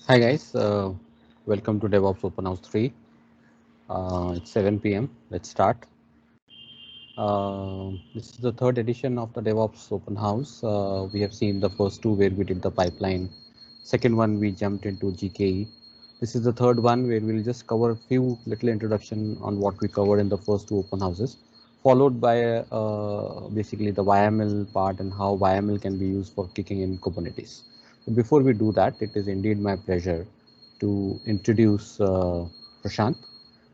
Hi guys, welcome to DevOps Open House 3. It's 7 p.m. Let's start. This is the third edition of the DevOps Open House. We have seen the first two where we did the pipeline. Second one we jumped into GKE. This is the third one where we'll just cover a few little introduction on what we covered in the first two open houses, followed by basically the YML part and how YML can be used for kicking in Kubernetes. But before we do that, it is indeed my pleasure to introduce Prashant.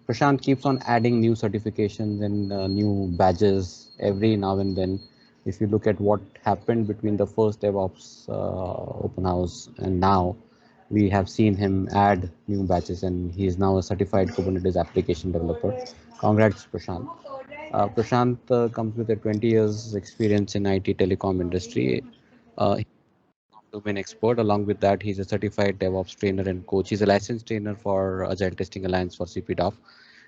Prashant keeps on adding new certifications and new badges every now and then. If you look at what happened between the first DevOps open house and now, we have seen him add new badges and he is now a certified Kubernetes application developer. Congrats, Prashant. Prashant comes with a 20 years experience in IT telecom industry. He's a domain expert. Along with that, he's a certified DevOps trainer and coach. He's a licensed trainer for Agile Testing Alliance for CPDOF,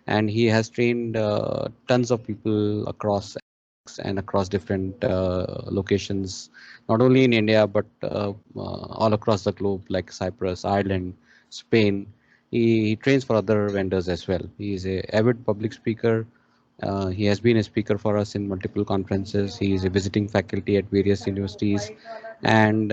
and he has trained tons of people across and across different locations, not only in India but all across the globe, like Cyprus, Ireland, Spain. He trains for other vendors as well. He is a avid public speaker. He has been a speaker for us in multiple conferences. He is a visiting faculty at various universities, and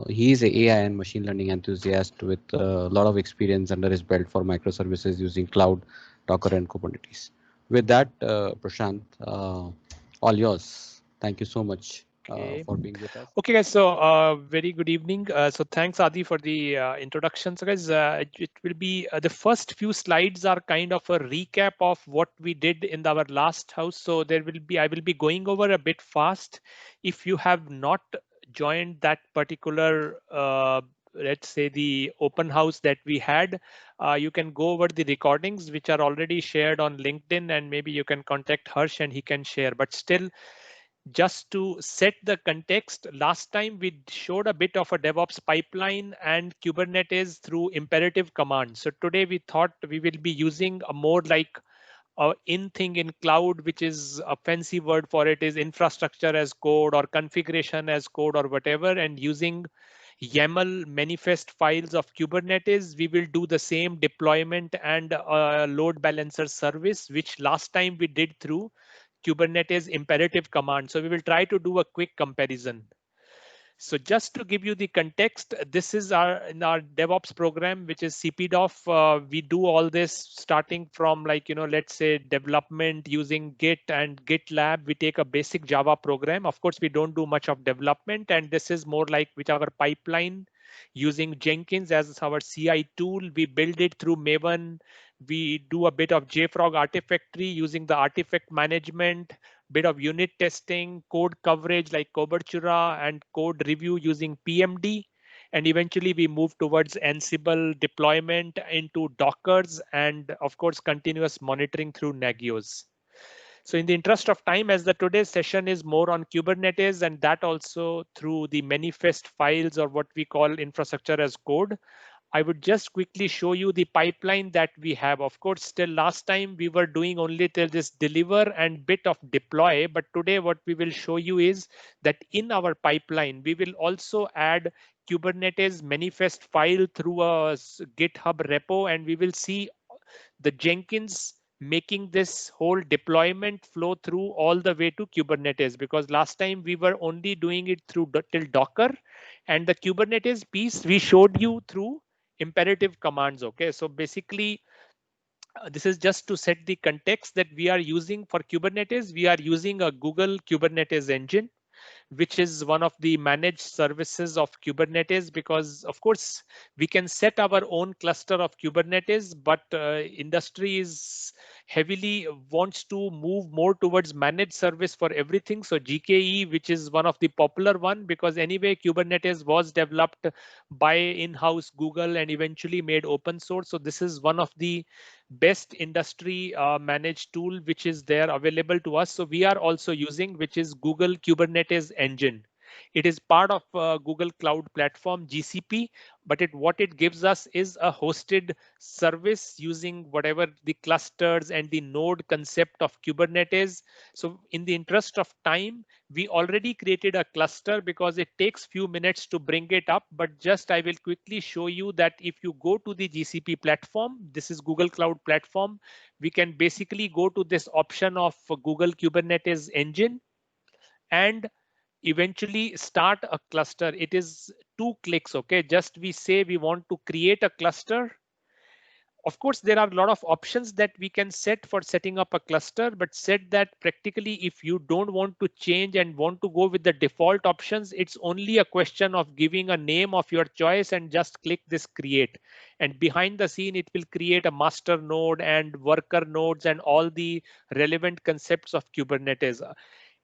he is a AI and machine learning enthusiast with a lot of experience under his belt for microservices using cloud, Docker, and Kubernetes. With that, Prashant, all yours. Thank you so much Okay. for being with us. Okay, guys. So, very good evening. So, thanks, Adi, for the introduction. So, guys, it will be the first few slides are kind of a recap of what we did in our last house. So, I will be going over a bit fast. If you have not joined that particular, let's say, the open house that we had, you can go over the recordings which are already shared on LinkedIn, and maybe you can contact Harsh and he can share. But still, just to set the context, last time we showed a bit of a DevOps pipeline and Kubernetes through imperative commands. So today we thought we will be using a more like in thing in cloud, which is a fancy word for it is infrastructure as code or configuration as code or whatever, and using YAML manifest files of Kubernetes, we will do the same deployment and load balancer service, which last time we did through Kubernetes imperative command. So we will try to do a quick comparison. So just to give you the context, this is in our DevOps program, which is CPDOF. We do all this starting from like, let's say development using Git and GitLab. We take a basic Java program. Of course, we don't do much of development. And this is more like with our pipeline using Jenkins as our CI tool. We build it through Maven. We do a bit of JFrog Artifactory using the artifact management, bit of unit testing, code coverage like Cobertura, and code review using PMD. And eventually we move towards Ansible deployment into Dockers and of course, continuous monitoring through Nagios. So in the interest of time, as the today's session is more on Kubernetes and that also through the manifest files or what we call infrastructure as code, I would just quickly show you the pipeline that we have. Of course, still last time we were doing only till this deliver and bit of deploy, but today what we will show you is that in our pipeline, we will also add Kubernetes manifest file through a GitHub repo, and we will see the Jenkins making this whole deployment flow through all the way to Kubernetes, because last time we were only doing it through till Docker, and the Kubernetes piece we showed you through imperative commands. Okay, so basically this is just to set the context that we are using for Kubernetes. We are using a Google Kubernetes engine, which is one of the managed services of Kubernetes, because of course we can set our own cluster of Kubernetes, but industry is heavily wants to move more towards managed service for everything. So GKE, which is one of the popular one, because anyway Kubernetes was developed by in-house Google and eventually made open source. So this is one of the best industry managed tool which is there available to us. So we are also using, which is Google Kubernetes engine. It is part of Google Cloud Platform, GCP, but what it gives us is a hosted service using whatever the clusters and the node concept of Kubernetes. So in the interest of time, we already created a cluster because it takes few minutes to bring it up, but just I will quickly show you that if you go to the GCP platform, this is Google Cloud Platform, we can basically go to this option of Google Kubernetes Engine and eventually start a cluster. It is 2 clicks, okay? Just we say we want to create a cluster. Of course, there are a lot of options that we can set for setting up a cluster, but said that practically if you don't want to change and want to go with the default options, it's only a question of giving a name of your choice and just click this create. And behind the scene, it will create a master node and worker nodes and all the relevant concepts of Kubernetes.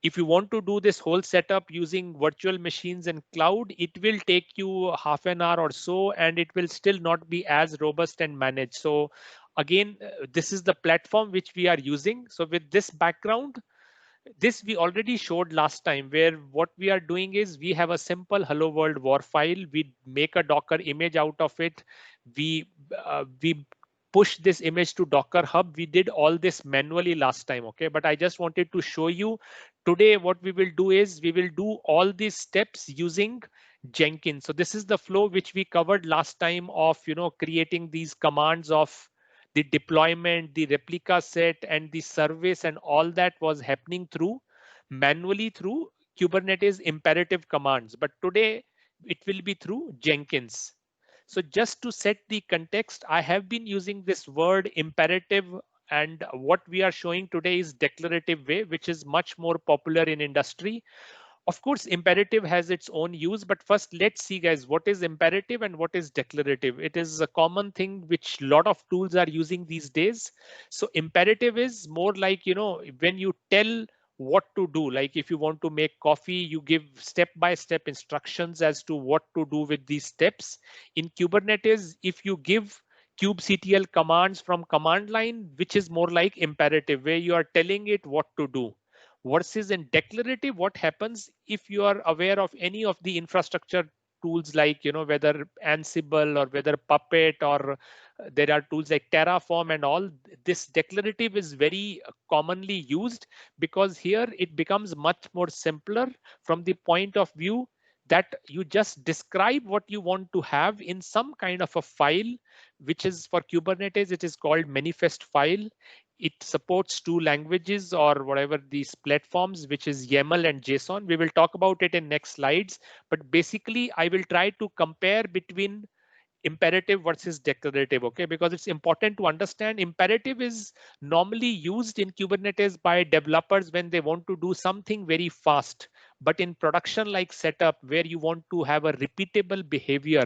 If you want to do this whole setup using virtual machines and cloud, it will take you half an hour or so, and it will still not be as robust and managed. So again, this is the platform which we are using. So with this background, this we already showed last time, where what we are doing is we have a simple hello world war file. We make a Docker image out of it. We push this image to Docker Hub. We did all this manually last time, okay? But I just wanted to show you today what we will do is we will do all these steps using Jenkins. So this is the flow which we covered last time of, creating these commands of the deployment, the replica set, and the service, and all that was happening manually through Kubernetes imperative commands. But today it will be through Jenkins. So just to set the context, I have been using this word imperative, and what we are showing today is declarative way, which is much more popular in industry. Of course, imperative has its own use, but first let's see, guys, what is imperative and what is declarative. It is a common thing which a lot of tools are using these days. So imperative is more like, when you tell what to do, like if you want to make coffee, you give step-by-step instructions as to what to do with these steps. In Kubernetes, if you give kubectl commands from command line, which is more like imperative, where you are telling it what to do. Versus in declarative, what happens if you are aware of any of the infrastructure tools, like whether Ansible or whether Puppet, or there are tools like Terraform and all. This declarative is very commonly used because here it becomes much more simpler from the point of view that you just describe what you want to have in some kind of a file, which is for Kubernetes, it is called manifest file. It supports 2 languages or whatever these platforms, which is YAML and JSON. We will talk about it in next slides, but basically I will try to compare between imperative versus declarative, okay? Because it's important to understand imperative is normally used in Kubernetes by developers when they want to do something very fast. But in production like setup, where you want to have a repeatable behavior,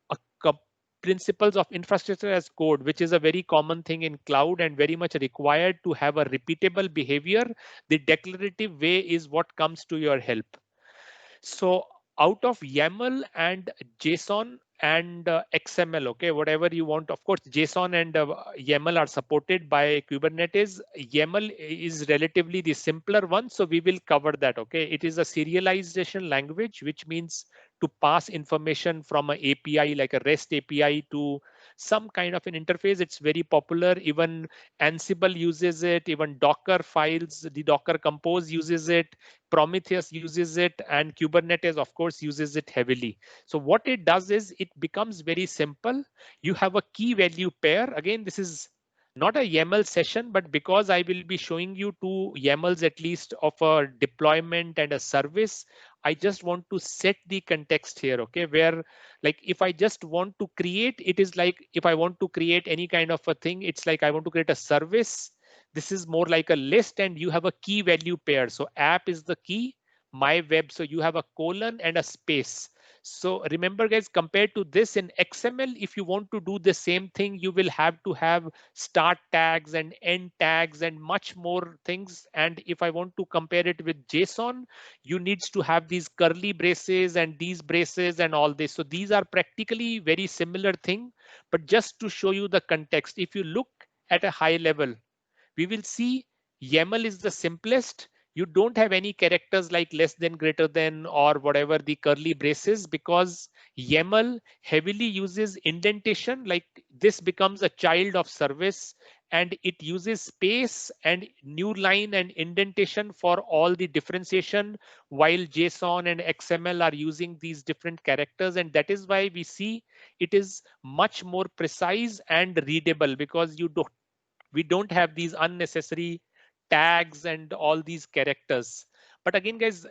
a principles of infrastructure as code, which is a very common thing in cloud and very much required to have a repeatable behavior, the declarative way is what comes to your help. So out of YAML and JSON and XML, okay, whatever you want. Of course, JSON and YAML are supported by Kubernetes. YAML is relatively the simpler one, so we will cover that, okay? It is a serialization language, which means to pass information from an API like a REST API to some kind of an interface. It's very popular. Even Ansible uses it, even Docker files, the Docker Compose uses it, Prometheus uses it, and Kubernetes, of course, uses it heavily. So what it does is it becomes very simple. You have a key value pair. Again, this is not a YAML session, but because I will be showing you 2 YAMLs at least of a deployment and a service, I just want to set the context here, okay? Where like if I just want to create, it is like if I want to create any kind of a thing, it's like I want to create a service. This is more like a list and you have a key value pair. So app is the key, my web. So you have a colon and a space. So remember guys, compared to this in XML, if you want to do the same thing, you will have to have start tags and end tags and much more things. And if I want to compare it with JSON, you needs to have these curly braces and these braces and all this. So these are practically very similar thing, but just to show you the context, if you look at a high level, we will see YAML is the simplest. You don't have any characters like less than, greater than, or whatever the curly braces, because YAML heavily uses indentation. Like this becomes a child of service, and it uses space and new line and indentation for all the differentiation, while JSON and XML are using these different characters. And that is why we see it is much more precise and readable, because we don't have these unnecessary tags and all these characters. But again, guys,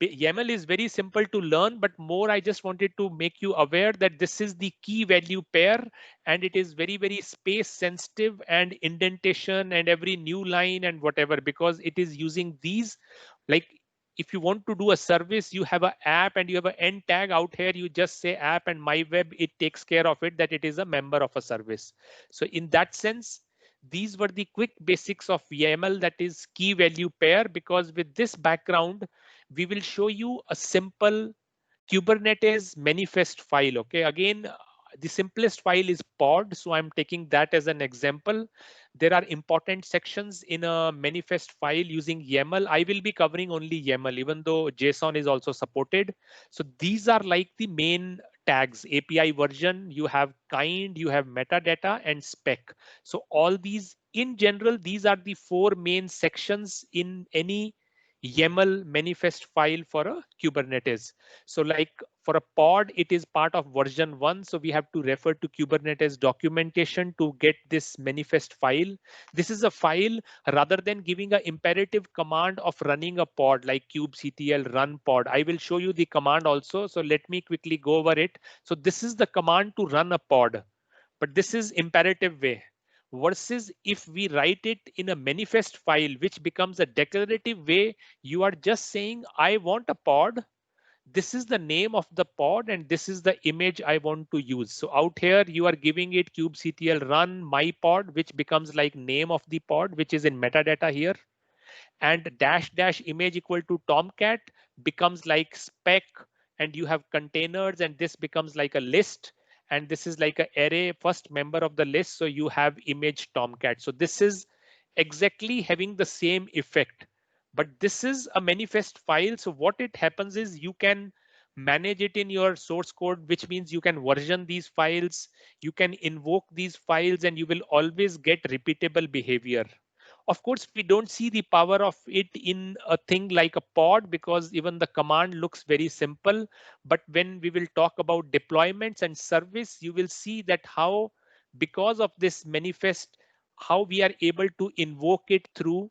YAML is very simple to learn, but more I just wanted to make you aware that this is the key value pair, and it is very, very space sensitive and indentation and every new line and whatever, because it is using these. Like if you want to do a service, you have an app and you have an end tag out here, you just say app and my web, it takes care of it, that it is a member of a service. So in that sense, these were the quick basics of YAML, that is key value pair, because with this background, we will show you a simple Kubernetes manifest file. Okay, again, the simplest file is pod, so I'm taking that as an example. There are important sections in a manifest file using YAML. I will be covering only YAML, even though JSON is also supported. So these are like the main tags: API version, you have kind, you have metadata, and spec. So all these in general, these are the four main sections in any YAML manifest file for a Kubernetes. So like for a pod, it is part of version 1. So we have to refer to Kubernetes documentation to get this manifest file. This is a file rather than giving an imperative command of running a pod like kubectl run pod. I will show you the command also. So let me quickly go over it. So this is the command to run a pod, but this is imperative way, versus if we write it in a manifest file, which becomes a declarative way. You are just saying, I want a pod, this is the name of the pod, and this is the image I want to use. So out here you are giving it kubectl run my pod, which becomes like name of the pod, which is in metadata here, and dash dash image equal to Tomcat becomes like spec, and you have containers, and this becomes like a list, and this is like an array first member of the list, so you have image Tomcat. So this is exactly having the same effect, but this is a manifest file. So what it happens is you can manage it in your source code, which means you can version these files, you can invoke these files, and you will always get repeatable behavior. Of course, we don't see the power of it in a thing like a pod, because even the command looks very simple. But when we will talk about deployments and service, you will see that how, because of this manifest, how we are able to invoke it through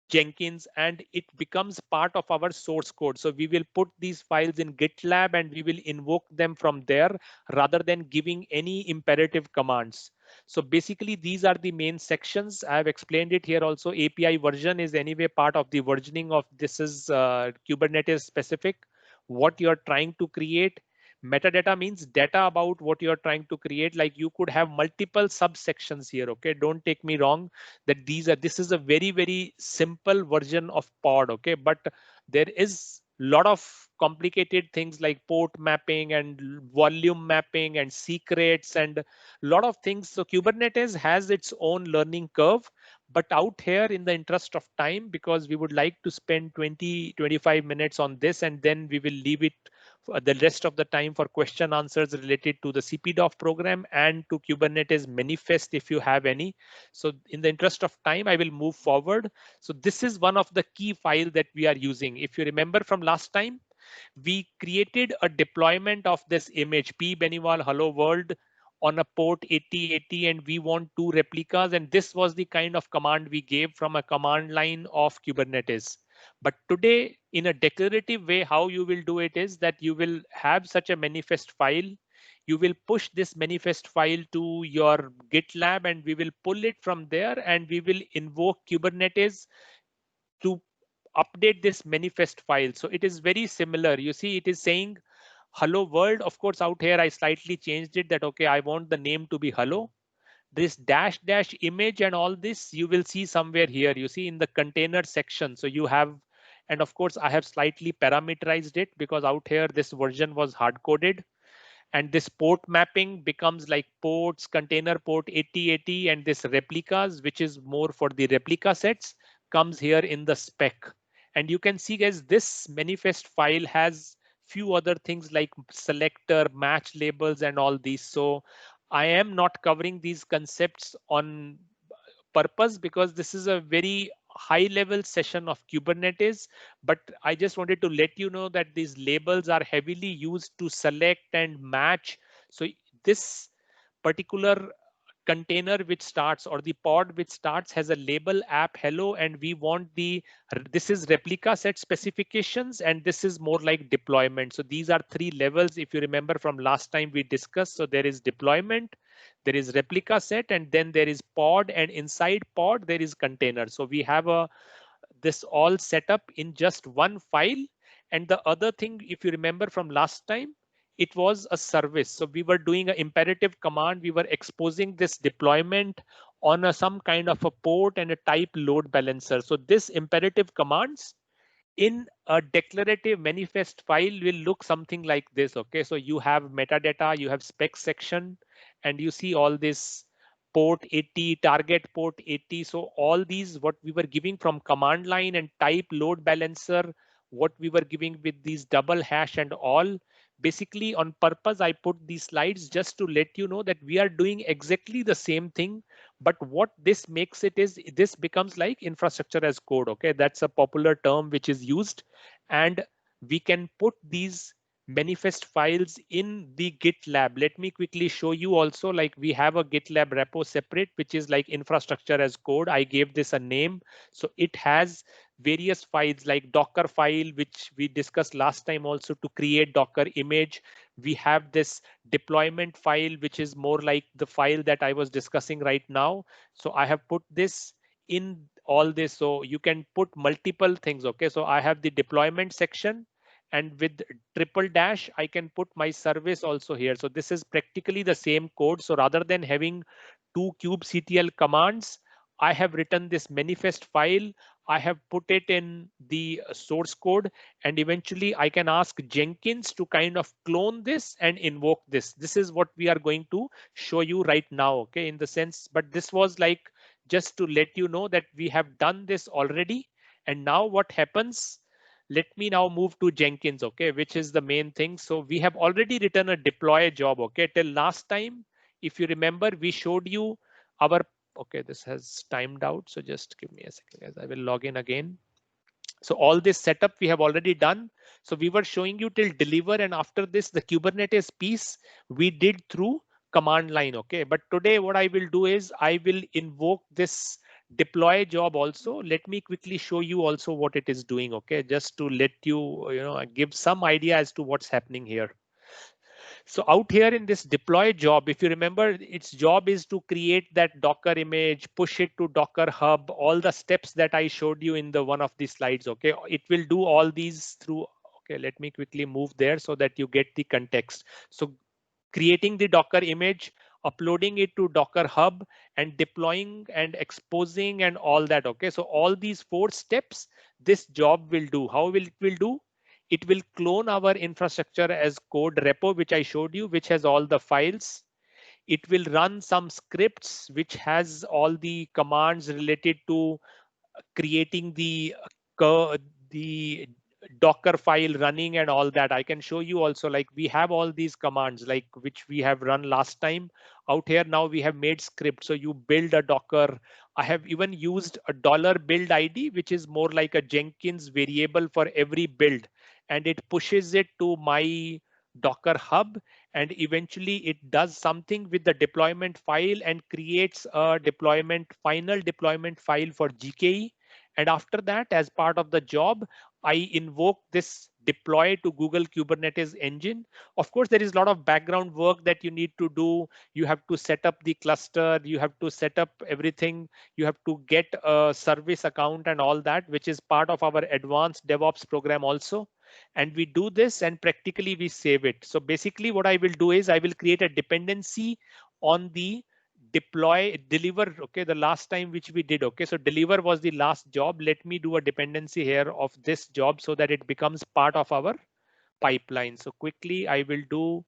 Jenkins, and it becomes part of our source code. So we will put these files in GitLab and we will invoke them from there rather than giving any imperative commands. So basically, these are the main sections. I have explained it here also. API version is anyway part of the versioning of this is Kubernetes specific, what you're trying to create. Metadata means data about what you're trying to create. Like you could have multiple subsections here. Okay, don't take me wrong that this is a very, very simple version of pod. Okay, but there is a lot of complicated things like port mapping and volume mapping and secrets and a lot of things. So Kubernetes has its own learning curve, but out here, in the interest of time, because we would like to spend 20-25 minutes on this, and then we will leave it for the rest of the time for question answers related to the CPDOF program and to Kubernetes manifest if you have any. So in the interest of time, I will move forward. So this is one of the key files that we are using. If you remember from last time, we created a deployment of this image P Benival Hello World on a port 8080, and we want 2 replicas. And this was the kind of command we gave from a command line of Kubernetes. But today, in a declarative way, how you will do it is that you will have such a manifest file. You will push this manifest file to your GitLab, and we will pull it from there, and we will invoke Kubernetes to update this manifest file. So it is very similar. You see, it is saying hello world. Of course, out here, I slightly changed it that, okay, I want the name to be hello. This dash dash image and all this, you will see somewhere here, you see in the container section. So you have, and of course, I have slightly parameterized it because out here, this version was hard coded. And this port mapping becomes like ports, container port 8080, and this replicas, which is more for the replica sets. comes here in the spec. And you can see, guys, this manifest file has few other things like selector, match labels, and all these. So I am not covering these concepts on purpose because this is a very high level session of Kubernetes, but I just wanted to let you know that these labels are heavily used to select and match. So this particular container which starts, or the pod which starts, has a label app hello, and we want this is replica set specifications, and this is more like deployment. So these are three levels if you remember from last time we discussed. So there is deployment, there is replica set, and then there is pod, and inside pod there is container. So we have this all set up in just one file. And the other thing, if you remember from last time, it was a service. So we were doing an imperative command. We were exposing this deployment on some kind of a port and a type load balancer. So this imperative commands in a declarative manifest file will look something like this. Okay, so you have metadata, you have spec section, and you see all this port 80, target port 80. So all these what we were giving from command line and type load balancer, what we were giving with these double hash and all. Basically on purpose, I put these slides just to let you know that we are doing exactly the same thing. But what this makes it is this becomes like infrastructure as code. Okay, that's a popular term which is used, and we can put these manifest files in the GitLab. Let me quickly show you also, like we have a GitLab repo separate, which is like infrastructure as code. I gave this a name. So it has various files like Docker file, which we discussed last time also to create Docker image. We have this deployment file, which is more like the file that I was discussing right now. So I have put this in all this. So you can put multiple things. Okay, so I have the deployment section, and with triple dash, I can put my service also here. So this is practically the same code. So rather than having two kubectl commands, I have written this manifest file. I have put it in the source code, and eventually I can ask Jenkins to kind of clone this and invoke this. This is what we are going to show you right now. Okay, in the sense, but this was like just to let you know that we have done this already. And now what happens? Let me now move to Jenkins, okay, which is the main thing. So we have already written a deploy job, okay. Till last time, if you remember, we showed you our, okay, this has timed out. So just give me a second, guys. I will log in again. So all this setup we have already done. So we were showing you till deliver, and after this, the Kubernetes piece we did through command line, okay. But today what I will do is I will invoke this deploy job also. Let me quickly show you also what it is doing, okay, just to let you, give some idea as to what's happening here. So out here in this deploy job, if you remember, its job is to create that Docker image, push it to Docker Hub, all the steps that I showed you in the one of the slides. Okay, it will do all these through. Okay, let me quickly move there so that you get the context. So creating the Docker image, uploading it to Docker Hub, and deploying and exposing and all that. Okay, so all these 4 steps this job will do. How will it do? It will clone our infrastructure as code repo, which I showed you, which has all the files. It will run some scripts, which has all the commands related to creating the Docker file running and all that. I can show you also, like we have all these commands like which we have run last time. Out here now we have made script. So you build a Docker. I have even used a $build ID, which is more like a Jenkins variable for every build, and it pushes it to my Docker Hub, and eventually it does something with the deployment file and creates a final deployment file for GKE. And after that, as part of the job, I invoke this deploy to Google Kubernetes engine. Of course, there is a lot of background work that you need to do. You have to set up the cluster, you have to set up everything, you have to get a service account and all that, which is part of our advanced DevOps program also. And we do this and practically we save it. So basically what I will do is I will create a dependency on the deliver. Okay, the last time which we did. Okay, so deliver was the last job. Let me do a dependency here of this job so that it becomes part of our pipeline. So quickly I will do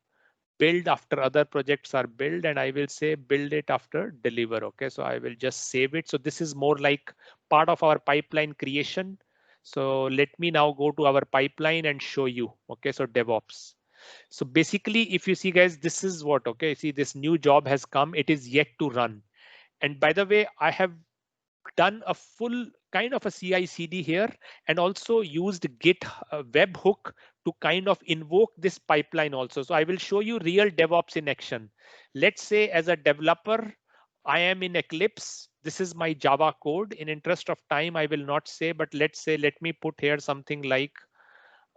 build after other projects are built, and I will say build it after deliver. Okay, so I will just save it. So this is more like part of our pipeline creation. So let me now go to our pipeline and show you. Okay, so DevOps. So basically, if you see guys, this is what, okay, see this new job has come, it is yet to run. And by the way, I have done a full kind of a CI/CD here and also used Git webhook to kind of invoke this pipeline also. So I will show you real DevOps in action. Let's say as a developer, I am in Eclipse. This is my Java code. In interest of time, I will not say, but let's say, let me put here something like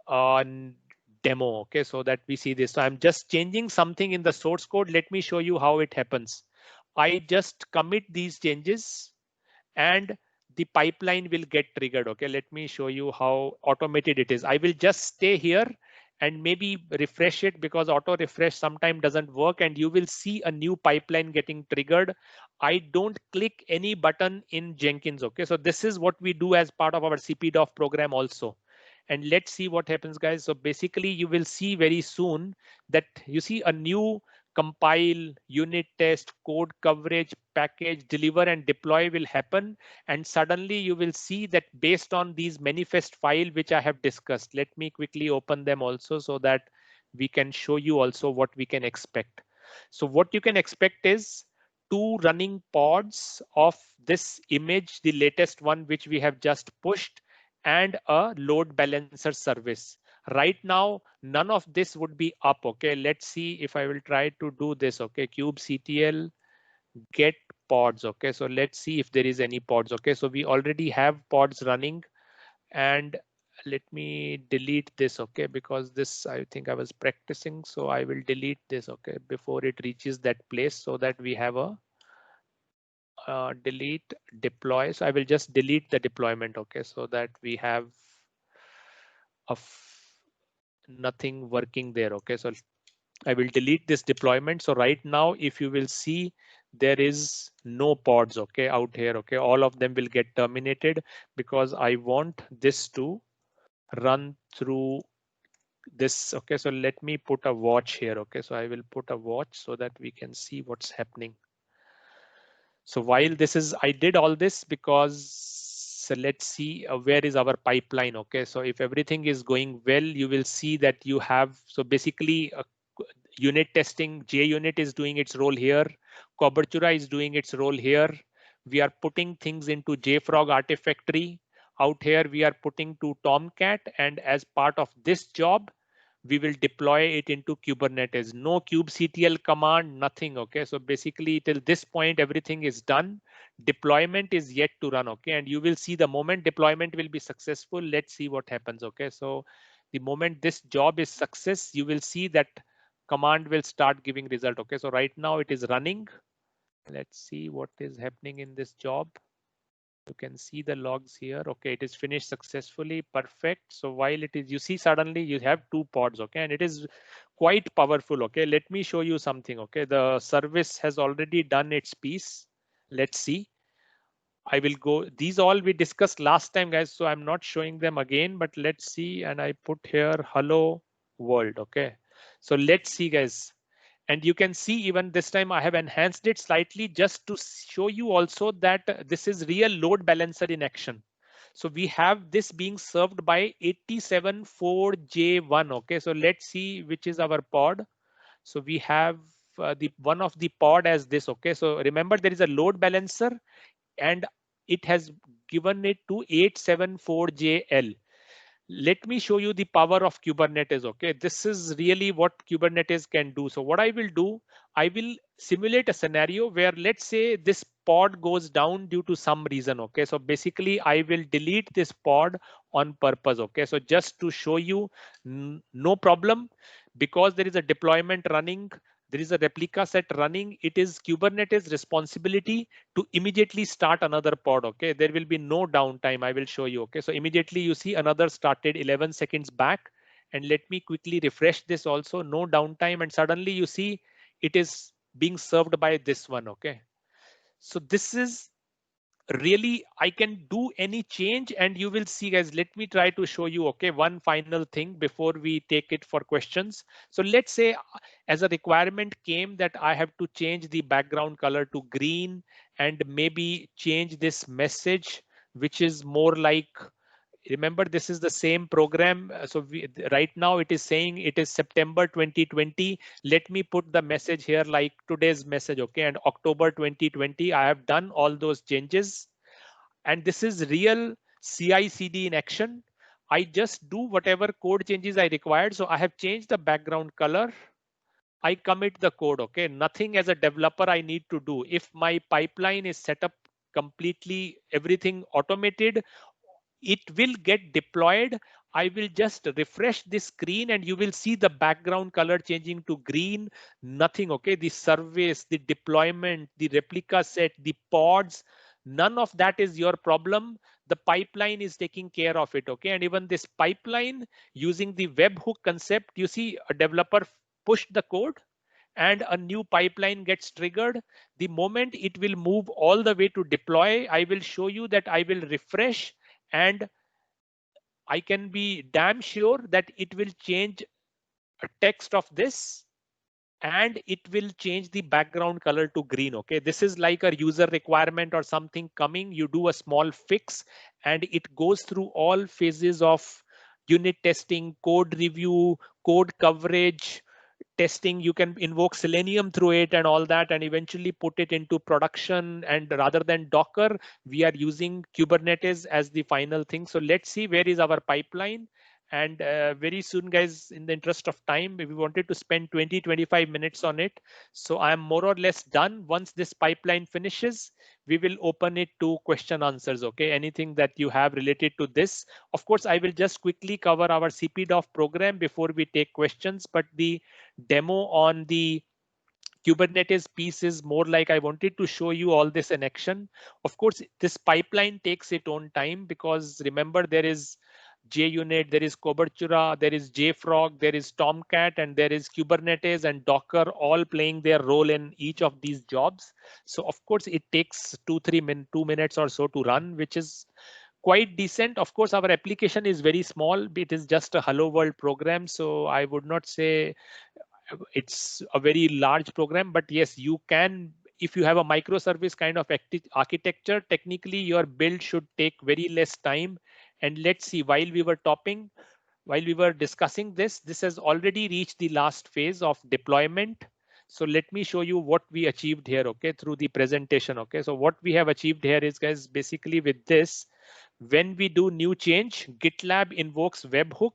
demo. Okay, so that we see this. So I'm just changing something in the source code. Let me show you how it happens. I just commit these changes and the pipeline will get triggered. Okay, let me show you how automated it is. I will just stay here and maybe refresh it, because auto refresh sometimes doesn't work, and you will see a new pipeline getting triggered. I don't click any button in Jenkins. Okay, so this is what we do as part of our CPDOF program also. And let's see what happens, guys. So basically you will see very soon that you see a new compile, unit test, code coverage, package, deliver and deploy will happen. And suddenly you will see that based on these manifest file which I have discussed. Let me quickly open them also so that we can show you also what we can expect. So what you can expect is 2 running pods of this image, the latest one which we have just pushed, and a load balancer service. Right now, none of this would be up. Okay, let's see if I will try to do this. Okay, kubectl get pods. Okay, so let's see if there is any pods. Okay, so we already have pods running, and let me delete this. Okay, because this I think I was practicing, so I will delete this. Okay, before it reaches that place, so that we have a delete deploy. So I will just delete the deployment. Okay, so that we have of nothing working there. Okay, so I will delete this deployment. So right now, if you will see, there is no pods, okay, out here. Okay, all of them will get terminated because I want this to run through this. Okay, so let me put a watch here. Okay, so I will put a watch so that we can see what's happening. So while this is, I did all this because, so let's see where is our pipeline. Okay, so if everything is going well, you will see that you have, so basically unit testing, JUnit is doing its role here. Cobertura is doing its role here. We are putting things into JFrog Artifactory. Out here, we are putting to Tomcat, and as part of this job, we will deploy it into Kubernetes. No kubectl command, nothing. Okay, so basically till this point, everything is done. Deployment is yet to run. Okay, and you will see the moment deployment will be successful. Let's see what happens. Okay, so the moment this job is success, you will see that command will start giving result. Okay, so right now it is running. Let's see what is happening in this job. You can see the logs here. Okay, it is finished successfully. Perfect. So while it is, you see suddenly you have 2 pods. Okay, and it is quite powerful. Okay, let me show you something. Okay, the service has already done its piece. Let's see. I will go, these all we discussed last time, guys, so I'm not showing them again, but let's see. And I put here hello world. Okay, so let's see, guys. And you can see even this time I have enhanced it slightly just to show you also that this is real load balancer in action. So we have this being served by 874J1. Okay, so let's see which is our pod. So we have the one of the pod as this. Okay, so remember there is a load balancer and it has given it to 874JL. Let me show you the power of Kubernetes. Okay, this is really what Kubernetes can do. So what I will do, I will simulate a scenario where let's say this pod goes down due to some reason. Okay, so basically I will delete this pod on purpose. Okay, so just to show you, no problem, because there is a deployment running, there is a replica set running. It is Kubernetes responsibility to immediately start another pod. Okay, there will be no downtime. I will show you. Okay, so immediately you see another started 11 seconds back, and let me quickly refresh this also. No downtime, and suddenly you see it is being served by this one. Okay, so this is really I can do any change, and you will see, guys. Let me try to show you, okay, one final thing before we take it for questions. So let's say as a requirement came that I have to change the background color to green and maybe change this message, which is more like, remember this is the same program. So right now it is saying it is September 2020. Let me put the message here like today's message, okay, and October 2020. I have done all those changes, and this is real CI/CD in action. I just do whatever code changes I required. So I have changed the background color. I commit the code, okay. Nothing as a developer I need to do. If my pipeline is set up completely, everything automated, it will get deployed. I will just refresh this screen and you will see the background color changing to green. Nothing, okay. The service, the deployment, the replica set, the pods, none of that is your problem. The pipeline is taking care of it, okay. And even this pipeline using the webhook concept, you see a developer pushed the code and a new pipeline gets triggered. The moment it will move all the way to deploy, I will show you that I will refresh, and I can be damn sure that it will change a text of this and it will change the background color to green. Okay, this is like a user requirement or something coming. You do a small fix and it goes through all phases of unit testing, code review, code coverage, testing. You can invoke Selenium through it and all that, and eventually put it into production. And rather than Docker, we are using Kubernetes as the final thing. So let's see where is our pipeline. And very soon, guys, in the interest of time, we wanted to spend 20-25 minutes on it. So I'm more or less done. Once this pipeline finishes, we will open it to question answers. Okay, anything that you have related to this. Of course, I will just quickly cover our CPDOF program before we take questions, but the demo on the Kubernetes piece is more like I wanted to show you all this in action. Of course, this pipeline takes its own time because remember there is JUnit, there is Cobertura, there is JFrog, there is Tomcat, and there is Kubernetes and Docker all playing their role in each of these jobs. So of course, it takes 2 minutes or so to run, which is quite decent. Of course, our application is very small. It is just a Hello World program. So I would not say it's a very large program, but yes, you can, if you have a microservice kind of architecture, technically your build should take very less time. And let's see, while we were discussing this has already reached the last phase of deployment. So let me show you what we achieved here, okay, through the presentation. Okay, so what we have achieved here is, guys, basically with this, when we do new change, GitLab invokes webhook.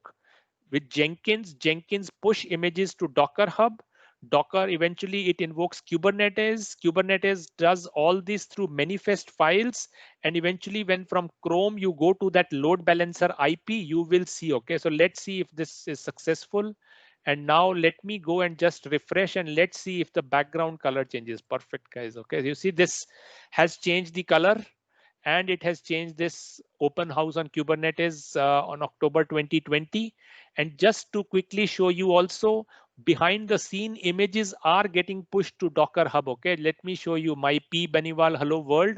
With Jenkins push images to Docker Hub. Docker eventually it invokes Kubernetes. Kubernetes does all this through manifest files. And eventually when from Chrome you go to that load balancer IP, you will see, okay, so let's see if this is successful. And now let me go and just refresh and let's see if the background color changes. Perfect, guys. Okay, you see this has changed the color and it has changed this open house on Kubernetes on October 2020. And just to quickly show you also, behind the scene images are getting pushed to Docker Hub. Okay, let me show you my P Baniwal Hello World.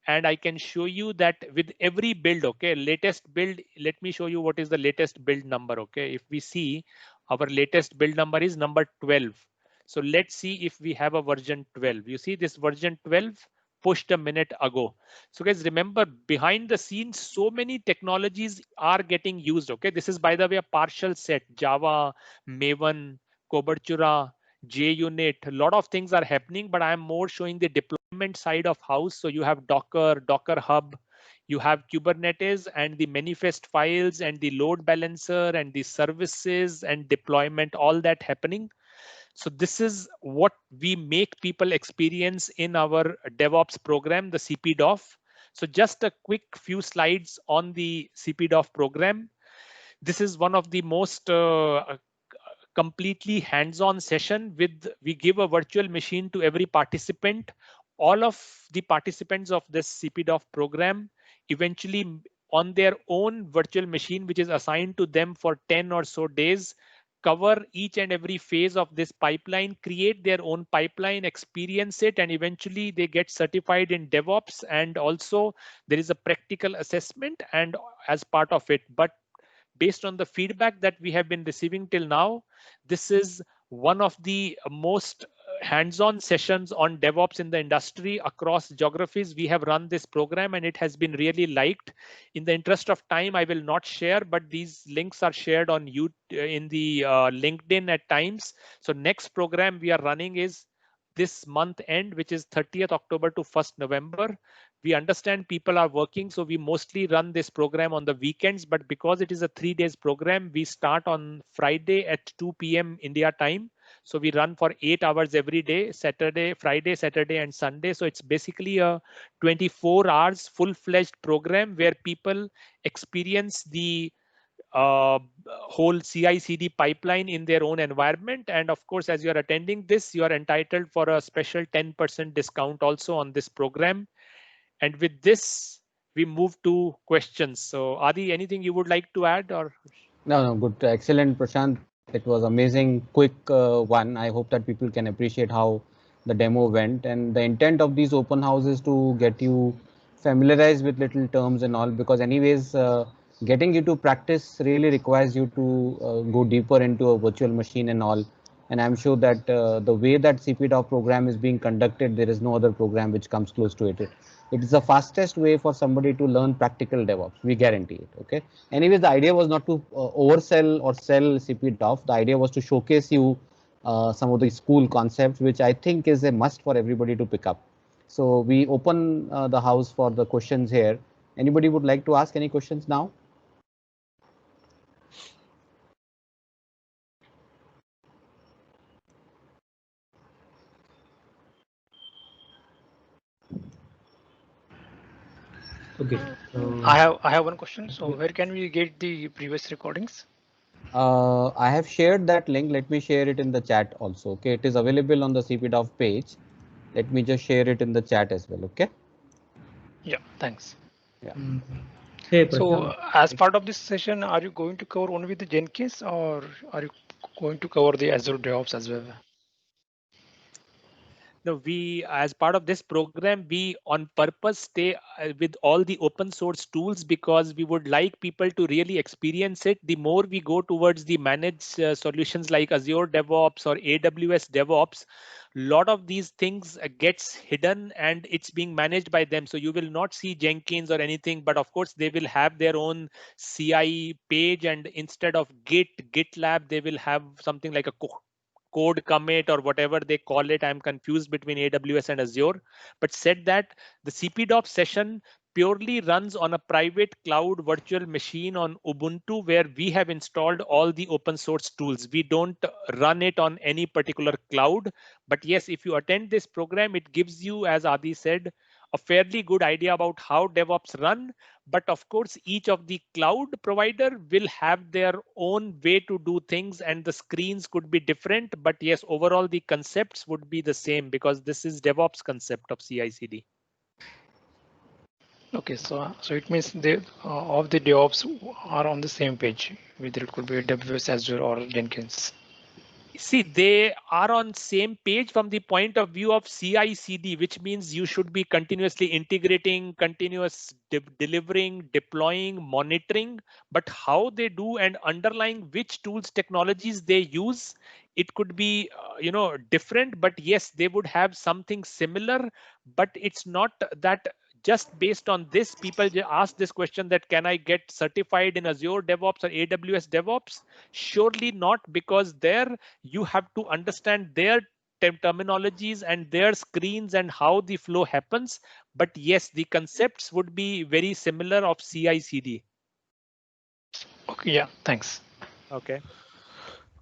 And I can show you that with every build, okay, latest build, let me show you what is the latest build number. Okay, if we see our latest build number is number 12. So let's see if we have a version 12. You see this version 12 pushed a minute ago. So guys, remember behind the scenes, so many technologies are getting used. Okay, this is by the way a partial set: Java, Maven, Cobertura, JUnit. A lot of things are happening, but I am more showing the deployment side of house. So you have Docker, Docker Hub, you have Kubernetes and the manifest files and the load balancer and the services and deployment, all that happening. So this is what we make people experience in our DevOps program, the CPDOF. So just a quick few slides on the CPDOF program. This is one of the most completely hands-on session with, we give a virtual machine to every participant. All of the participants of this CPDOF program eventually on their own virtual machine, which is assigned to them for 10 or so days, cover each and every phase of this pipeline, create their own pipeline, experience it, and eventually they get certified in DevOps. And also there is a practical assessment and as part of it. But based on the feedback that we have been receiving till now, this is one of the most hands-on sessions on DevOps in the industry across geographies. We have run this program and it has been really liked. In the interest of time, I will not share, but these links are shared on you in the LinkedIn at times. So next program we are running is this month end, which is 30th October to 1st November. We understand people are working, so we mostly run this program on the weekends, but because it is a 3 days program, we start on Friday at 2 p.m. India time. So we run for 8 hours every day, Friday, Saturday, and Sunday. So it's basically a 24 hours full-fledged program where people experience the whole CI/CD pipeline in their own environment. And of course, as you are attending this, you are entitled for a special 10% discount also on this program. And with this, we move to questions. So Adi, anything you would like to add or? No, good. Excellent, Prashant. It was amazing, quick one. I hope that people can appreciate how the demo went. And the intent of these open houses to get you familiarized with little terms and all, because anyways, getting you to practice really requires you to go deeper into a virtual machine and all. And I'm sure that the way that CPDOF program is being conducted, there is no other program which comes close to it. It is the fastest way for somebody to learn practical DevOps. We guarantee it. Okay. Anyways, the idea was not to oversell or sell CPDOF. The idea was to showcase you some of the school concepts, which I think is a must for everybody to pick up. So we open the house for the questions here. Anybody would like to ask any questions now? Okay. I have one question. So where can we get the previous recordings? I have shared that link. Let me share it in the chat also. Okay, it is available on the CPDOF page. Let me just share it in the chat as well. Okay. Yeah, thanks. Yeah. Hey, So as part of this session, are you going to cover only the Jenkins or are you going to cover the Azure DevOps as well? No, we, as part of this program, we on purpose stay with all the open source tools because we would like people to really experience it. The more we go towards the managed solutions like Azure DevOps or AWS DevOps, lot of these things gets hidden and it's being managed by them. So you will not see Jenkins or anything, but of course they will have their own CI page, and instead of GitLab, they will have something like a code commit or whatever they call it. I'm confused between AWS and Azure, but said that the CPDOF session purely runs on a private cloud virtual machine on Ubuntu, where we have installed all the open source tools. We don't run it on any particular cloud. But yes, if you attend this program, it gives you, as Adi said, a fairly good idea about how DevOps run. But of course, each of the cloud provider will have their own way to do things and the screens could be different. But yes, overall, the concepts would be the same because this is DevOps concept of CI/CD. Okay, so it means they of the DevOps are on the same page, whether it could be AWS, Azure, or Jenkins. See, they are on same page from the point of view of CI/CD, which means you should be continuously integrating, continuous delivering, deploying, monitoring. But how they do and underlying which tools, technologies they use, it could be different. But yes, they would have something similar. But it's not that just based on this, people ask this question that can I get certified in Azure DevOps or AWS DevOps? Surely not, because there you have to understand their terminologies and their screens and how the flow happens. But yes, the concepts would be very similar of CI/CD. Okay, yeah, thanks. Okay.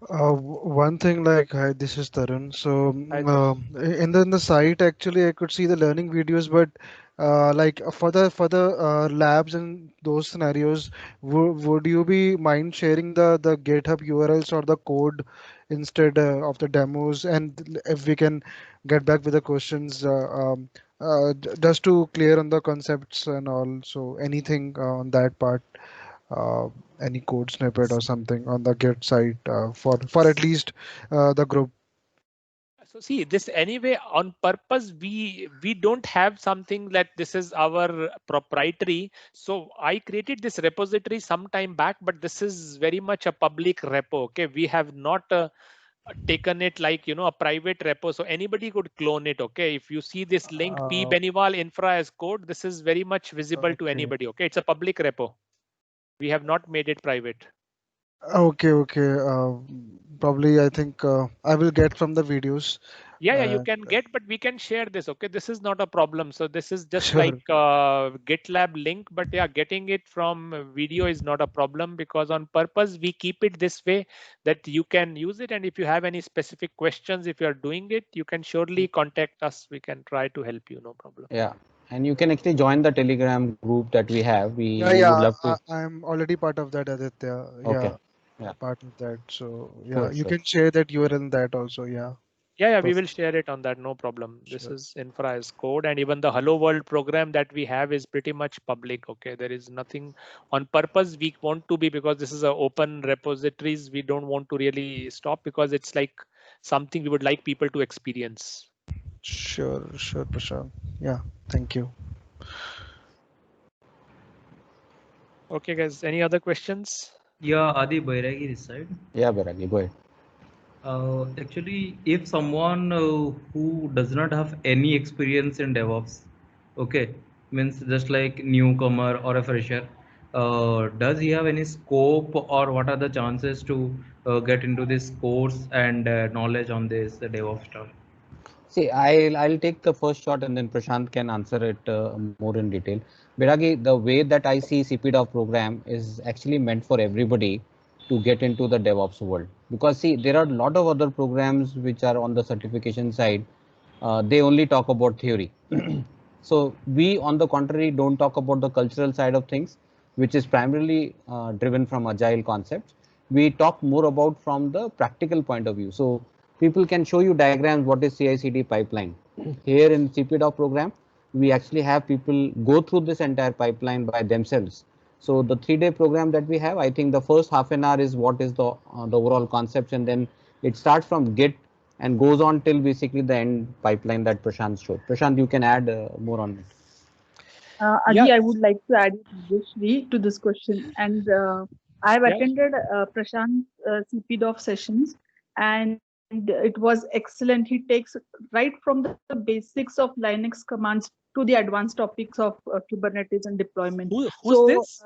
One thing like, hi, this is Tarun. So Hi, Tarun. in the site actually I could see the learning videos, but like for the labs and those scenarios, would you be mind sharing the GitHub URLs or the code instead of the demos? And if we can get back with the questions, just to clear on the concepts and all. So anything on that part, any code snippet or something on the Git site for at least the group. So see this anyway on purpose, we don't have something that this is our proprietary. So I created this repository some time back, but this is very much a public repo. Okay, we have not taken it like, you know, a private repo, so anybody could clone it. Okay, if you see this link P Benival infra as code, this is very much visible to Okay. anybody. Okay, it's a public repo. We have not made it private. Okay, okay. Probably I think I will get from the videos. Yeah, you and- can get, but we can share this. Okay, this is not a problem. So this is just Sure. like GitLab link, but yeah, getting it from video is not a problem, because on purpose we keep it this way that you can use it. And if you have any specific questions, if you are doing it, you can surely contact us. We can try to help you, no problem. Yeah, and you can actually join the Telegram group that we have. We Yeah, would love to. I'm already part of that, Aditya. Okay. Yeah, Yeah. part of that. So yeah, Sure, you sure. can share that URL in that also. Yeah. Yeah, we Perfect. will share it on that, no problem. This Sure. is infra as code, and even the Hello World program that we have is pretty much public. Okay, there is nothing on purpose we want to be, because this is a open repositories. We don't want to really stop, because it's like something we would like people to experience. Sure, Prashant. Yeah, thank you. Okay, guys, any other questions? Yeah, Adi Bairagi this side. Yeah, Bairagi, go ahead. Actually, if someone who does not have any experience in DevOps, okay, means just like newcomer or a fresher, does he have any scope, or what are the chances to get into this course and knowledge on this DevOps stuff? See, I'll take the first shot and then Prashant can answer it more in detail. Bairagi, the way that I see CPDOF program is actually meant for everybody to get into the DevOps world. Because see, there are a lot of other programs which are on the certification side. They only talk about theory. So we, on the contrary, don't talk about the cultural side of things, which is primarily driven from agile concepts. We talk more about from the practical point of view. So people can show you diagrams what is CI/CD pipeline. Here in CPDOF program, we actually have people go through this entire pipeline by themselves. So the 3-day program that we have, I think the first half an hour is what is the overall concepts, and then it starts from Git and goes on till basically the end pipeline that Prashant showed. Prashant, you can add more on it. Adi, Yeah. I would like to add Vijayashree to this question. And I have Yeah. attended Prashant's CPDOF sessions, and it was excellent. He takes right from the basics of Linux commands to the advanced topics of Kubernetes and deployment. Who's this?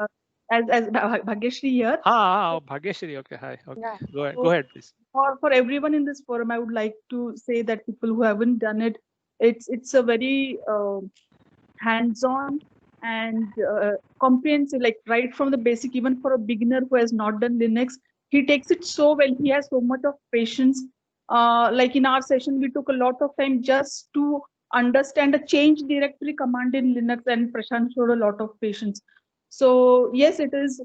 As Bhagyashree here. Bhagyashree. Okay, hi. Okay, Yeah. go ahead, please. For everyone in this forum, I would like to say that people who haven't done it, it's a very hands-on and comprehensive, like right from the basic. Even for a beginner who has not done Linux, he takes it so well. He has so much of patience. Like in our session, we took a lot of time just to understand a change directory command in Linux, and Prashant showed a lot of patience. So yes, it is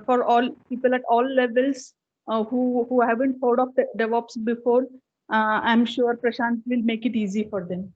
for all people at all levels who haven't heard of the DevOps before. I'm sure Prashant will make it easy for them.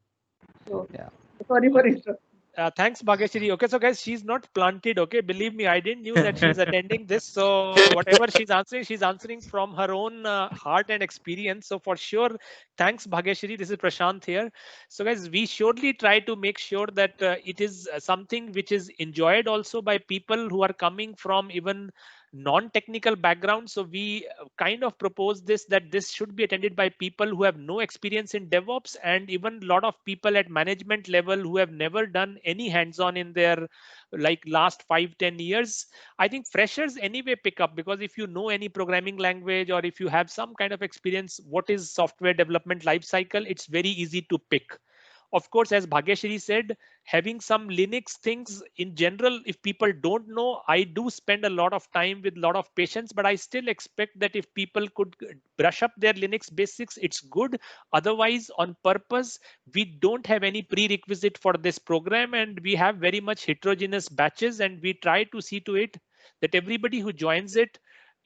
So Yeah. sorry for interrupting. Thanks, Bhagyashree. Okay, so guys, she's not planted. Okay, believe me, I didn't knew that she's attending this. So whatever she's answering from her own heart and experience. So for sure, thanks, Bhagyashree. This is Prashant here. So guys, we surely try to make sure that it is something which is enjoyed also by people who are coming from even non-technical background. So we kind of propose this, that this should be attended by people who have no experience in DevOps, and even a lot of people at management level who have never done any hands-on in their like last 5-10 years. I think freshers anyway pick up, because if you know any programming language, or if you have some kind of experience what is software development life cycle, it's very easy to pick. Of course, as Bhagyashree said, having some Linux things in general, if people don't know, I do spend a lot of time with a lot of patience, but I still expect that if people could brush up their Linux basics, it's good. Otherwise, on purpose, we don't have any prerequisite for this program, and we have very much heterogeneous batches, and we try to see to it that everybody who joins it,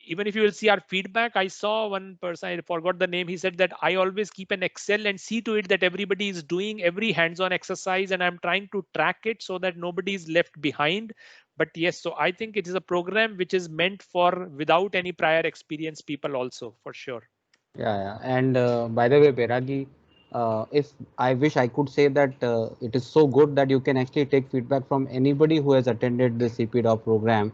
even if you will see our feedback, I saw one person, I forgot the name, he said that I always keep an Excel and see to it that everybody is doing every hands-on exercise, and I'm trying to track it so that nobody is left behind. But yes, so I think it is a program which is meant for without any prior experience people also, for sure. Yeah. And by the way, Beragi, if I wish I could say that it is so good that you can actually take feedback from anybody who has attended the CPDOP program.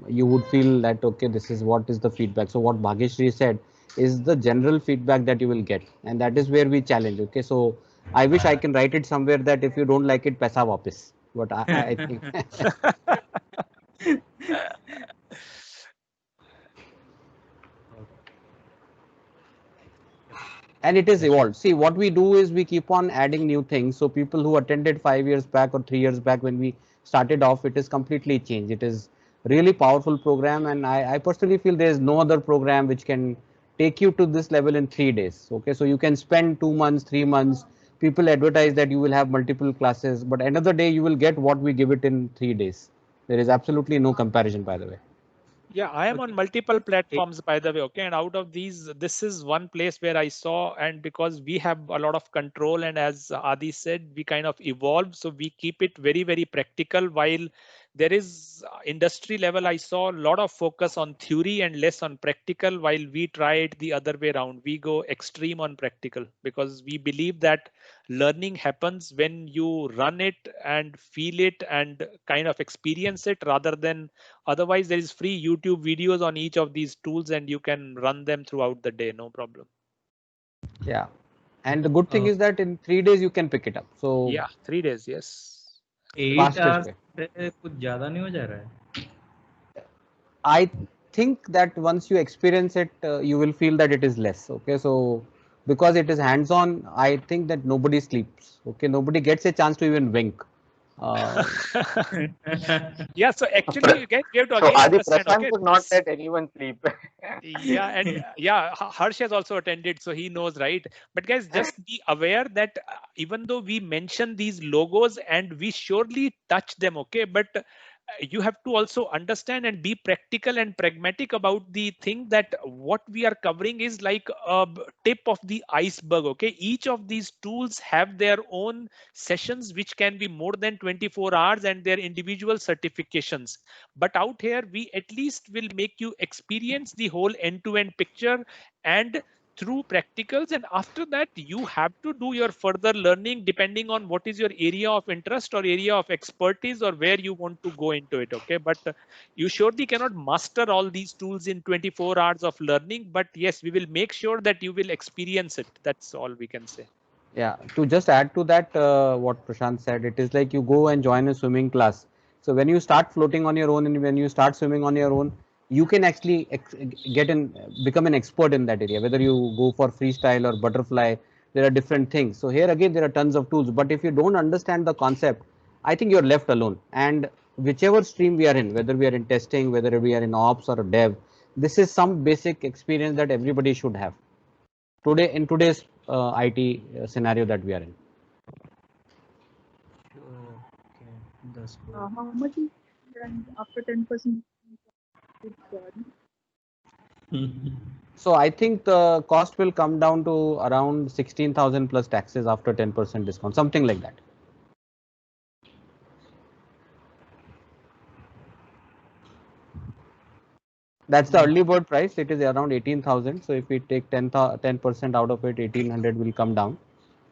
You would feel that, okay, this is what is the feedback. So what Bhageshri said is the general feedback that you will get. And that is where we challenge. Okay, so I wish I can write it somewhere that if you don't like it, paisa wapis. But I think and it is evolved. See, what we do is we keep on adding new things. So people who attended 5 years back or 3 years back when we started off, it is completely changed. It is really powerful program, and I personally feel there is no other program which can take you to this level in 3 days. Okay, so you can spend 2 months, 3 months. People advertise that you will have multiple classes, but another day you will get what we give it in 3 days. There is absolutely no comparison, by the way. Yeah, I am on multiple platforms, by the way. Okay, and out of these, this is one place where I saw, and because we have a lot of control, and as Adi said, we kind of evolve, so we keep it very, very practical. While there is industry level, I saw a lot of focus on theory and less on practical, while we try it the other way around. We go extreme on practical because we believe that learning happens when you run it and feel it and kind of experience it, rather than otherwise there is free YouTube videos on each of these tools and you can run them throughout the day, no problem. Yeah, and the good thing is that in 3 days you can pick it up. So Yeah, 3 days, yes. 8 fastest hours way. पे कुछ ज्यादा नहीं हो जा रहा है? I think that once you experience it, you will feel that it is less. Okay, so because it is hands-on, I think that nobody sleeps. Okay, nobody gets a chance to even wink. Yeah, so actually you have to So again Adi, understand. Prashant Okay, could not let anyone sleep. yeah, and yeah, Harsh has also attended, so he knows, right? But guys, just be aware that even though we mention these logos and we surely touch them, okay, but you have to also understand and be practical and pragmatic about the thing that what we are covering is like a tip of the iceberg. Okay, each of these tools have their own sessions which can be more than 24 hours and their individual certifications, but out here we at least will make you experience the whole end-to-end picture and through practicals, and after that you have to do your further learning depending on what is your area of interest or area of expertise or where you want to go into it. Okay, but you surely cannot master all these tools in 24 hours of learning, but yes, we will make sure that you will experience it. That's all we can say. Yeah, to just add to that, what Prashant said, it is like you go and join a swimming class. So when you start floating on your own and when you start swimming on your own, you can actually become an expert in that area. Whether you go for freestyle or butterfly, there are different things. So here again, there are tons of tools. But if you don't understand the concept, I think you're left alone. And whichever stream we are in, whether we are in testing, whether we are in ops or dev, this is some basic experience that everybody should have today in today's IT scenario that we are in. Okay, that's good. How much is and after 10%? So I think the cost will come down to around 16,000 plus taxes after 10% discount, something like that. That's the early bird price. It is around 18,000. So if we take 10% out of it, 1,800 will come down.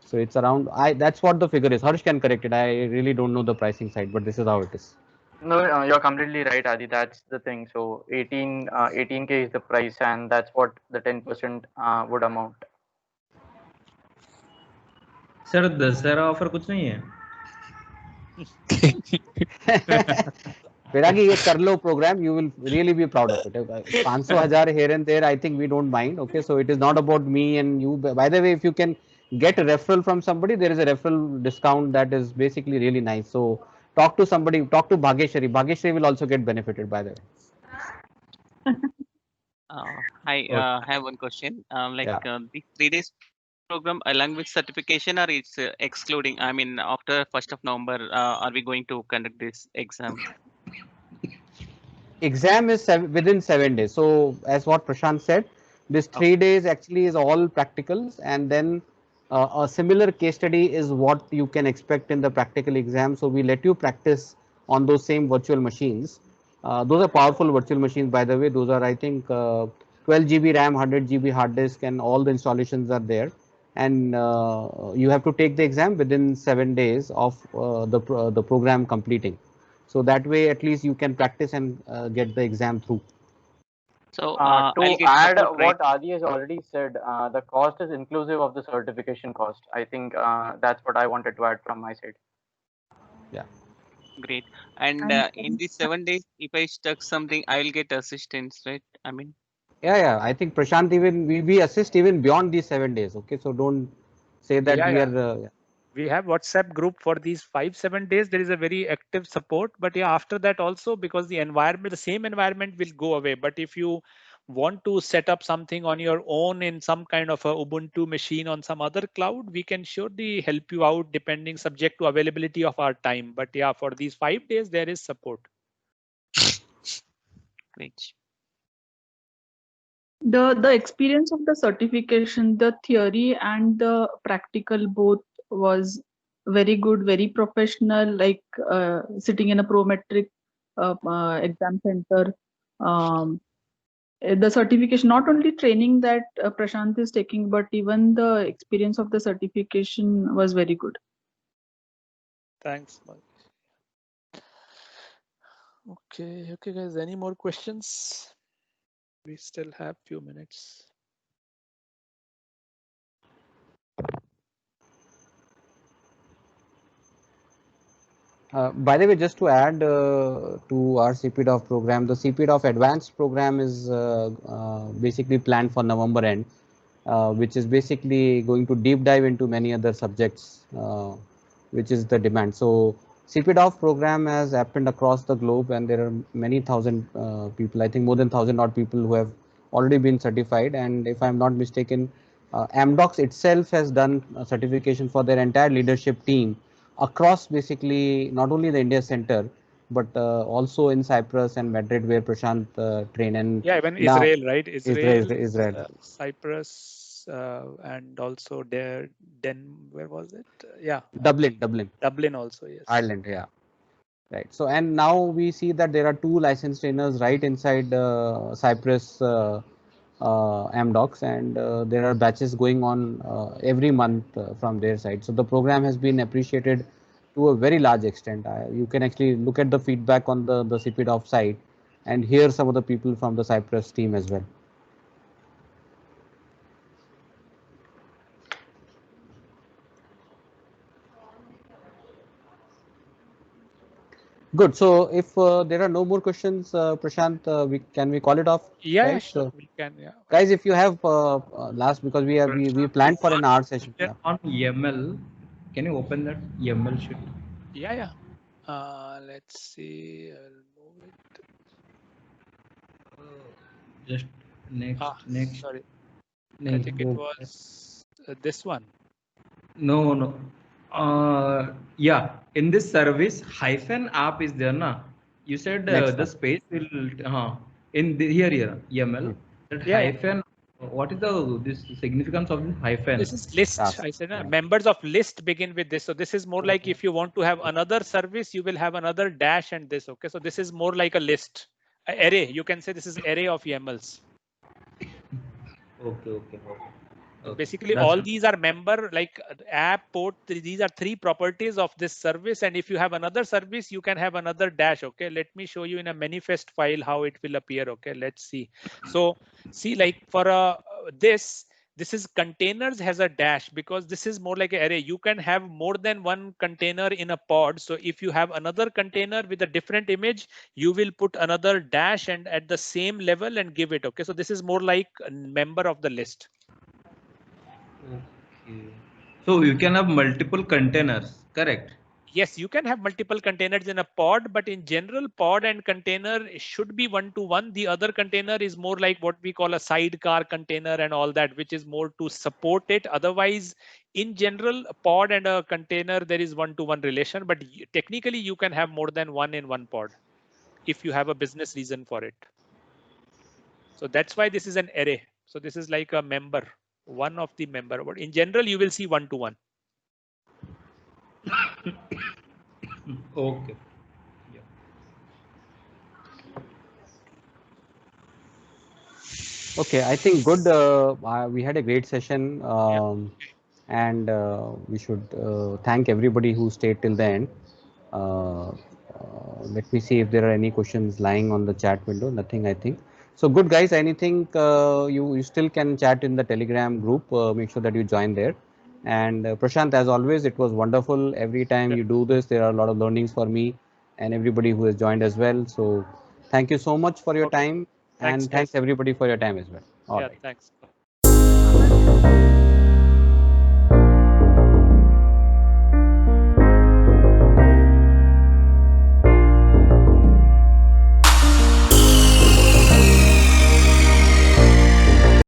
So it's around, that's what the figure is. Harsh can correct it. I really don't know the pricing side, but this is how it is. No, you're completely right, Adi. That's the thing. So 18K is the price, and that's what the 10% would amount. Sir Dussehra offer कुछ नहीं है? Viragi, ये कर लो program, you will really be proud of it. 500,000 here and there, I think we don't mind. Okay, so it is not about me and you. By the way, if you can get a referral from somebody, there is a referral discount that is basically really nice. So talk to somebody, talk to Bhageshwari. Bhageshwari will also get benefited, by the way. I have one question. Yeah. The 3 days program along with certification, or it's excluding? I mean, after 1st of November, are we going to conduct this exam? Exam is within 7 days. So as what Prashant said, this 3 days actually is all practicals, and then a similar case study is what you can expect in the practical exam. So we let you practice on those same virtual machines. Those are powerful virtual machines, by the way. Those are, I think, 12 GB RAM, 100 GB hard disk, and all the installations are there. And you have to take the exam within 7 days of the program completing. So that way, at least you can practice and get the exam through. So To I'll get add support, right? what Adi has already said, the cost is inclusive of the certification cost. I think that's what I wanted to add from my side. Great. And And in these 7 days, if I stuck something, I will get assistance, right? I mean, Yeah. I think Prashant, even we assist even beyond these 7 days. Okay, so don't say that Yeah, we yeah. are. We have WhatsApp group for these 5-7 days. There is a very active support, but yeah, after that also, because the environment, the same environment will go away. But if you want to set up something on your own in some kind of a Ubuntu machine on some other cloud, we can surely help you out depending subject to availability of our time. But yeah, for these 5 days, there is support. great. the experience of the certification, the theory and the practical both was very good, very professional, like sitting in a Prometric exam center. The certification, not only training that Prashant is taking, but even the experience of the certification was very good. Thanks, Mark. Okay, guys, any more questions? We still have few minutes. By the way, just to add to our CPDOF program, the CPDOF advanced program is basically planned for November end, which is basically going to deep dive into many other subjects, which is the demand. So CPDOF program has happened across the globe, and there are many thousand people, I think more than 1,000 odd people who have already been certified. And if I'm not mistaken, Amdocs itself has done a certification for their entire leadership team across basically not only the India Center, but also in Cyprus and Madrid, where Prashant trained. And Yeah, even now Israel, right? Israel. Cyprus, and also there, where was it? Yeah, Dublin, Dublin also, yes. Ireland, yeah. Right. So, and now we see that there are 2 licensed trainers right inside Cyprus Amdocs, and there are batches going on every month from their side. So the program has been appreciated to a very large extent. You can actually look at the feedback on the CPDOF site and hear some of the people from the Cyprus team as well. Good. So if there are no more questions, Prashant, can we call it off? Yeah, Right? sure, we can. Yeah. Guys, if you have last, because we planned for an hour session. Yeah. On YAML, can you open that YAML sheet? Yeah. Let's see. I'll move it. Just next. Sorry. No, I think it was this one. No. Yeah, in this service -app is there, na? You said the space will in the here YAML that Yeah. hyphen. What is this significance of this hyphen? This is list. I said members of list begin with this. So this is more like if you want to have another service, you will have another dash and this. Okay, so this is more like a list, array. You can say this is array of YAMLs. Okay. Basically, all these are member like app, port. These are 3 properties of this service. And if you have another service, you can have another dash. Okay, let me show you in a manifest file how it will appear. Okay, let's see. So see, like for this is containers has a dash because this is more like an array. You can have more than one container in a pod. So if you have another container with a different image, you will put another dash and at the same level and give it. Okay, so this is more like a member of the list. Okay. So you can have multiple containers, correct? Yes, you can have multiple containers in a pod, but in general, pod and container should be one-to-one. The other container is more like what we call a sidecar container and all that, which is more to support it. Otherwise, in general, a pod and a container, there is one-to-one relation, but technically you can have more than one in one pod if you have a business reason for it. So that's why this is an array. So this is like a member, one of the member, but in general, you will see one-to-one. Okay. Yeah. Okay, I think good. We had a great session, and we should thank everybody who stayed till the end. Let me see if there are any questions lying on the chat window. Nothing, I think. So good, guys. Anything you still can chat in the Telegram group. Make sure that you join there. And Prashant, as always, it was wonderful. Every time you do this, there are a lot of learnings for me and everybody who has joined as well. So thank you so much for your Okay. time, Thanks, and thanks guys. everybody for your time as well. All Yeah, right. thanks.